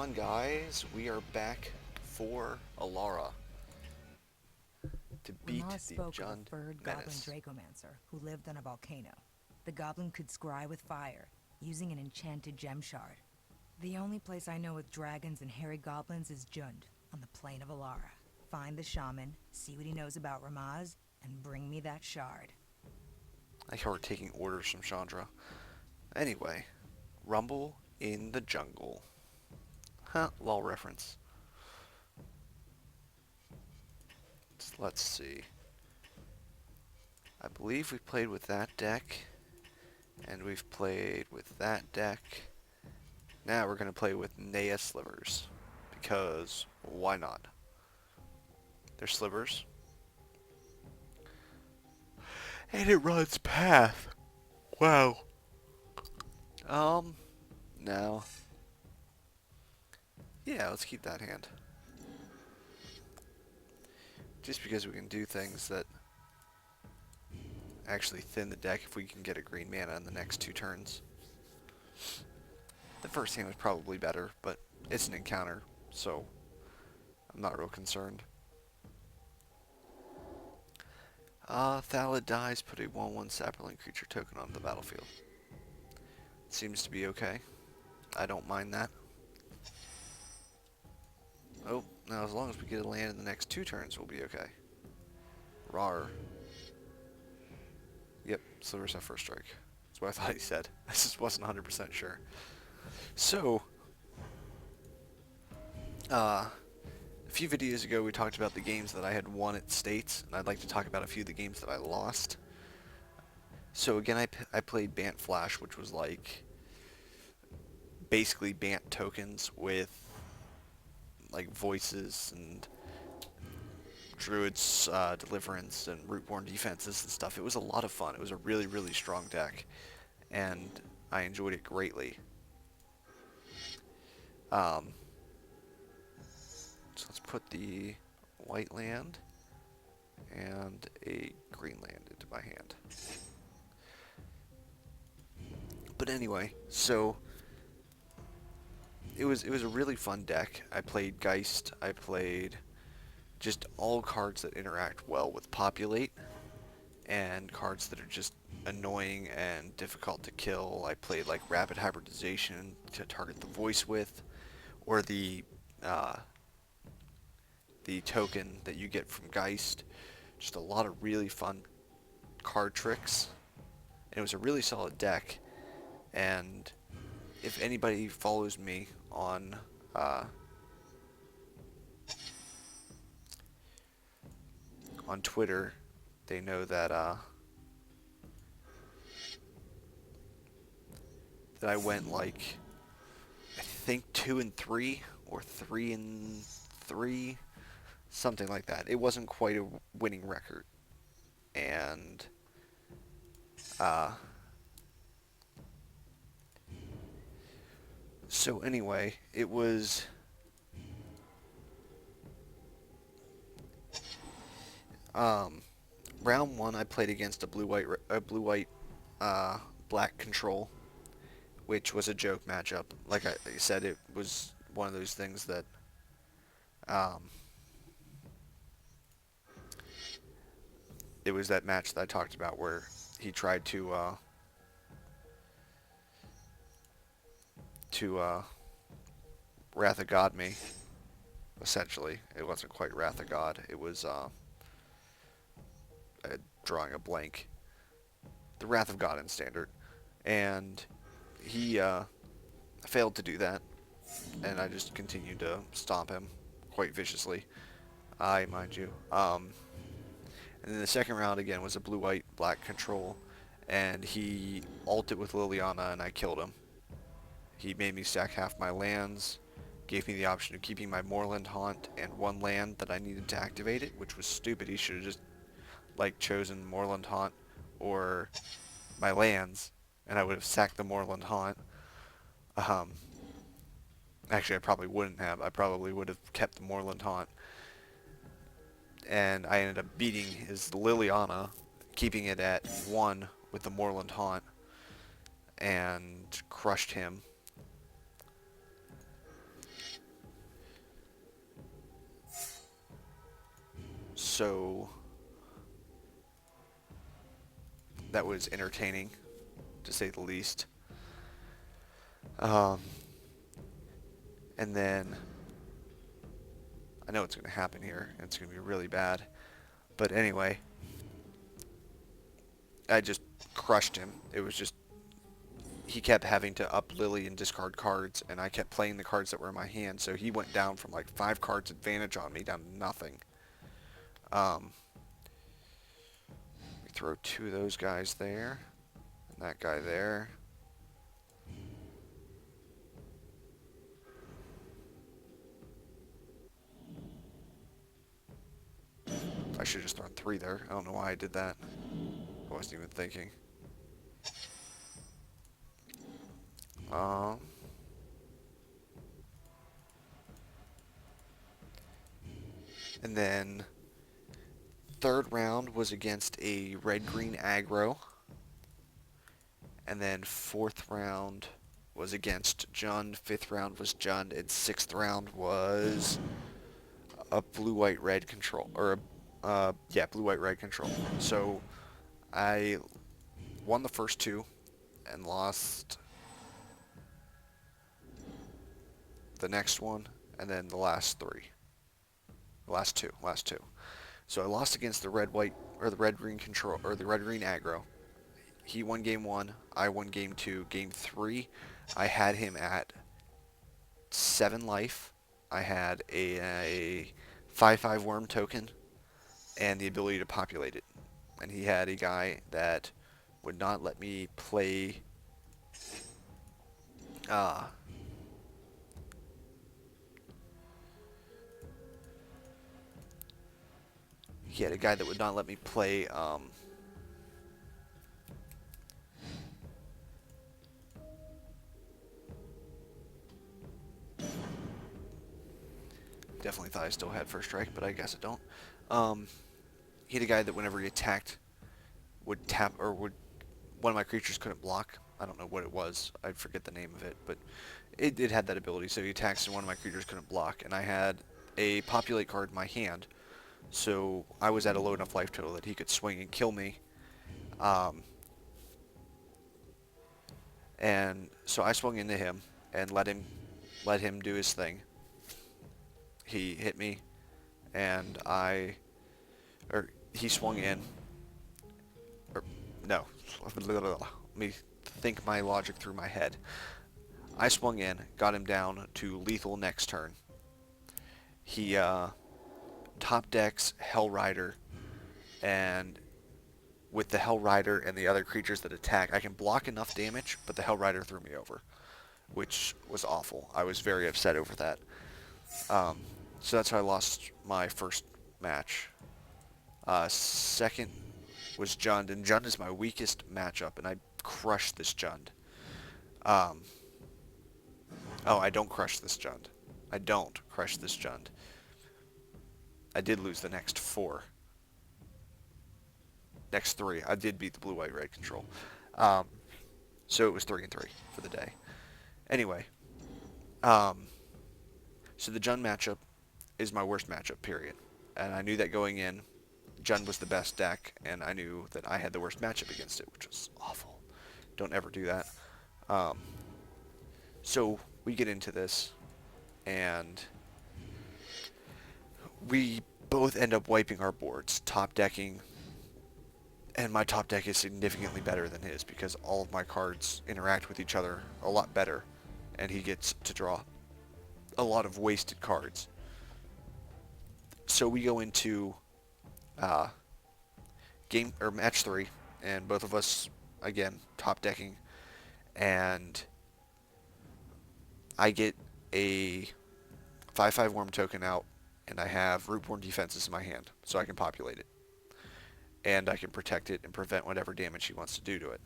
on, guys? We are back for Alara to beat Ramaz the spoke of a Jund furred goblin Menace. dracomancer who lived on a volcano. The goblin could scry with fire, using an enchanted gem shard. The only place I know with dragons and hairy goblins is Jund, on the plain of Alara. Find the shaman, see what he knows about Ramaz, and bring me that shard. I heard we're taking orders from Chandra. Anyway, Rumble in the Jungle. Huh, LOL reference. Let's see. I believe we played with that deck, and we've played with that deck. Now we're going to play with Naya Slivers, because why not? They're slivers, and it runs path. Wow. Um, no. Yeah, let's keep that hand. Just because we can do things that actually thin the deck if we can get a green mana in the next 2 turns. The first hand was probably better, but it's an encounter, so I'm not real concerned. Thalid dies, put a 1/1 sapperling creature token on the battlefield. Seems to be okay. I don't mind that. Oh, now as long as we get a land in the next 2 turns, we'll be okay. Rar. Yep, Slivers have first strike. That's what I thought he said. I just wasn't 100% sure. So, a few videos ago we talked about the games that I had won at States, and I'd like to talk about a few of the games that I lost. So again, I played Bant Flash, which was like basically Bant tokens with like voices and Druid's Deliverance and Rootborn defenses and stuff. It was a lot of fun. It was a really, really strong deck, and I enjoyed it greatly. Um, so let's put the white land and a green land into my hand. But anyway, so it was a really fun deck. I played Geist. I played just all cards that interact well with Populate, and cards that are just annoying and difficult to kill. I played like Rapid Hybridization to target the voice with, or uh, the token that you get from Geist. Just a lot of really fun card tricks. And it was a really solid deck. And if anybody follows me on Twitter, they know that I went like I think 2-3 or 3-3, something like that. It wasn't quite a winning record, and uh, so anyway, it was um, round one. I played against a blue white black control, which was a joke matchup. Like I said, it was one of those things that um, it was that match that I talked about where he tried to Wrath of God me. Essentially, it wasn't quite Wrath of God. It was drawing a blank. The Wrath of God in Standard, and he failed to do that, and I just continued to stomp him quite viciously. I mind you. And then the second round again was a blue-white black control, and he ulted with Liliana, and I killed him. He made me sack half my lands, gave me the option of keeping my Moorland Haunt and one land that I needed to activate it, which was stupid. He should have just like chosen Moorland Haunt or my lands, and I would have sacked the Moorland Haunt. Um, Actually, I probably wouldn't have. I probably would have kept the Moorland Haunt, and I ended up beating his Liliana, keeping it at 1 with the Moorland Haunt, and crushed him. So that was entertaining, to say the least. Um, and then I know what's going to happen here, and it's going to be really bad. But anyway, I just crushed him. It was just, he kept having to up Lily and discard cards, and I kept playing the cards that were in my hand, so he went down from like 5 cards advantage on me down to nothing. We throw 2 of those guys there, and that guy there. I should have just thrown 3 there. I don't know why I did that. I wasn't even thinking. Um, and then third round was against a red-green aggro. And then 4th round was against Jund. 5th round was Jund. And 6th round was a blue-white-red control. Or yeah, blue-white-red control. So I won the first 2 and lost the next one, and then the last 3. Last two. So I lost against the red-white, or the red-green control, or the red-green aggro. He won game 1, I won game 2. Game 3, I had him at 7 life. I had a 5/5 worm token and the ability to populate it. And he had a guy that would not let me play he had a guy that would not let me play definitely thought I still had first strike, but I guess I don't. He had a guy that whenever he attacked would tap, or would, one of my creatures couldn't block. I don't know what it was. I forget the name of it, but it had that ability. So he attacks and one of my creatures couldn't block. And I had a populate card in my hand. So I was at a low enough life total that he could swing and kill me. And so I swung into him and let him do his thing. He hit me, and he swung in. Or no, let me think my logic through my head. I swung in, got him down to lethal next turn. He top decks Hell Rider, and with the Hell Rider and the other creatures that attack, I can block enough damage, but the Hell Rider threw me over, which was awful. I was very upset over that. So that's how I lost my first match. Second was Jund, and Jund is my weakest matchup, and I crushed this Jund. Oh, I don't crush this Jund. I don't crush this Jund. I did lose the next 4. Next 3. I did beat the blue-white-red control. So it was 3-3 for the day. Anyway, so the Jund matchup is my worst matchup, period. And I knew that going in. Jund was the best deck, and I knew that I had the worst matchup against it, which was awful. Don't ever do that. So we get into this, and we both end up wiping our boards, top decking, and my top deck is significantly better than his because all of my cards interact with each other a lot better, and he gets to draw a lot of wasted cards. So we go into match 3, and both of us again top decking, and I get a 5/5 worm token out, and I have Rootborn Defenses in my hand, so I can populate it, and I can protect it and prevent whatever damage he wants to do to it.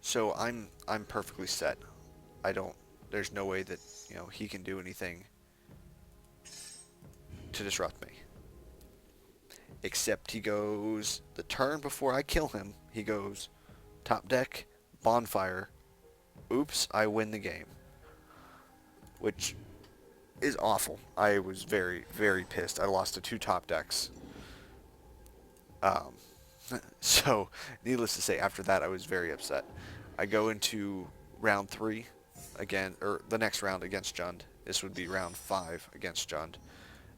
So I'm perfectly set. There's no way that he can do anything to disrupt me. Except he goes, the turn before I kill him, he goes, top deck, bonfire, oops, I win the game. Which is awful. I was very, very pissed. I lost to 2 top decks. Um, so, needless to say, after that, I was very upset. I go into round 3 again, or the next round against Jund. This would be round 5 against Jund.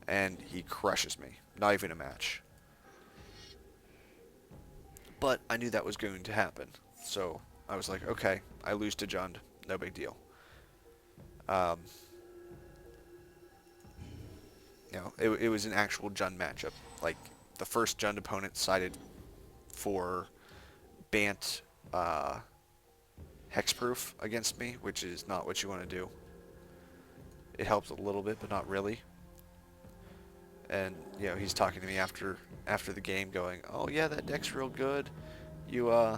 And he crushes me. Not even a match. But I knew that was going to happen. So I was like, okay, I lose to Jund. No big deal. Um, it was an actual Jund matchup. Like, the first Jund opponent sided for Bant hexproof against me, which is not what you want to do. It helps a little bit, but not really. And he's talking to me after the game, going, "Oh yeah, that deck's real good. You I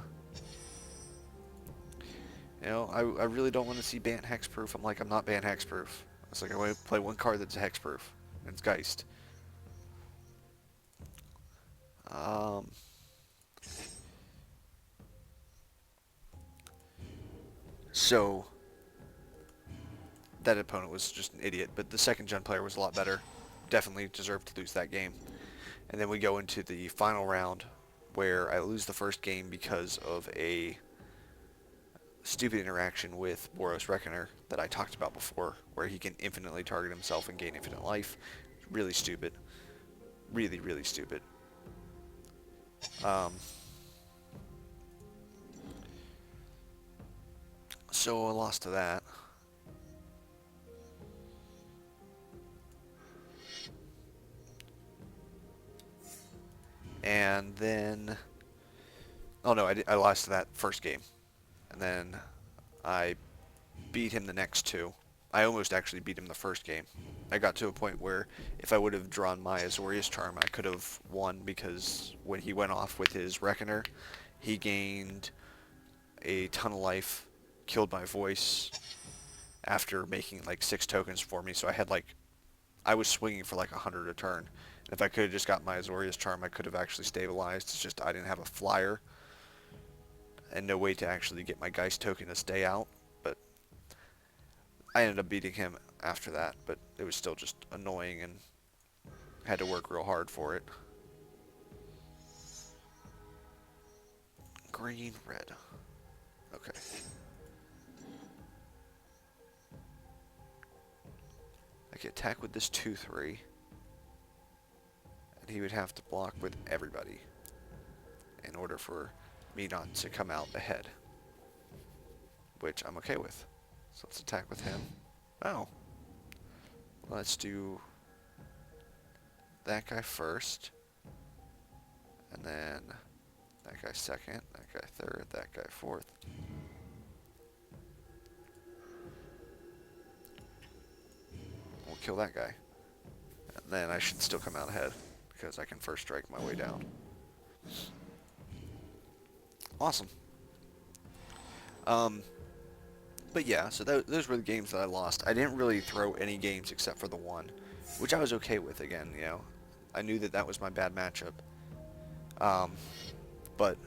really don't want to see Bant hexproof." I'm like, "I'm not Bant hexproof." It's like I want to play one card that's hexproof, and it's Geist. Um, so that opponent was just an idiot, but the second gen player was a lot better. Definitely deserved to lose that game. And then we go into the final round where I lose the first game because of a stupid interaction with Boros Reckoner that I talked about before, where he can infinitely target himself and gain infinite life. Really stupid. Really, really stupid. Um, so I lost to that. And then... Oh no, I lost to that first game. And then I beat him the next 2. I almost actually beat him the first game. I got to a point where if I would have drawn my Azorius Charm, I could have won, because when he went off with his Reckoner, he gained a ton of life, killed my voice after making like 6 tokens for me, so I was swinging for like 100 a turn. And if I could have just got my Azorius Charm, I could have actually stabilized. It's just I didn't have a flyer and no way to actually get my Geist token to stay out, but I ended up beating him after that, but it was still just annoying and had to work real hard for it. Green, red. Okay. I could attack with this 2/3, and he would have to block with everybody in order for me not to come out ahead, which I'm okay with. So let's attack with him. Oh. Let's do that guy first, and then that guy second, that guy third, that guy fourth. We'll kill that guy. And then I should still come out ahead, because I can first strike my way down. Awesome. But yeah, so those were the games that I lost. I didn't really throw any games except for the one, which I was okay with. Again, I knew that was my bad matchup. But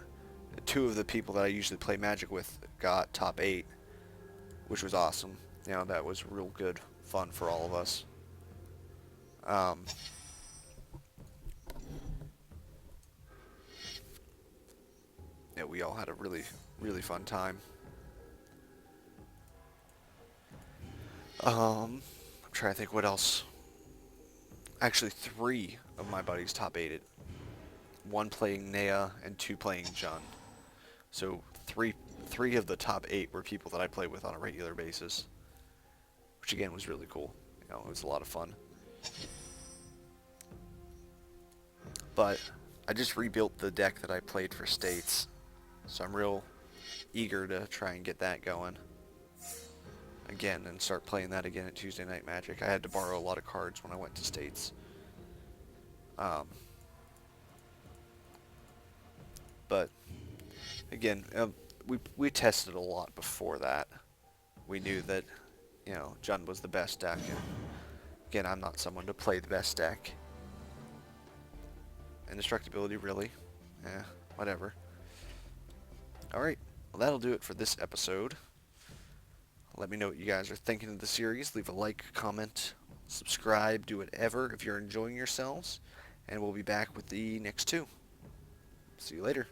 2 of the people that I usually play Magic with got top 8, which was awesome. That was real good fun for all of us. Yeah, we all had a really, really fun time. I'm trying to think what else. Actually, 3 of my buddies top 8'd. 1 playing Nea and 2 playing Jun. So three of the top 8 were people that I play with on a regular basis, which again was really cool. It was a lot of fun. But I just rebuilt the deck that I played for States, so I'm real eager to try and get that going again and start playing that again at Tuesday Night Magic. I had to borrow a lot of cards when I went to States. But again, we tested a lot before that. We knew that Jund was the best deck, and again, I'm not someone to play the best deck. Indestructibility, really? Whatever. Alright, well, that'll do it for this episode. Let me know what you guys are thinking of the series. Leave a like, comment, subscribe, do whatever if you're enjoying yourselves, and we'll be back with the next two. See you later.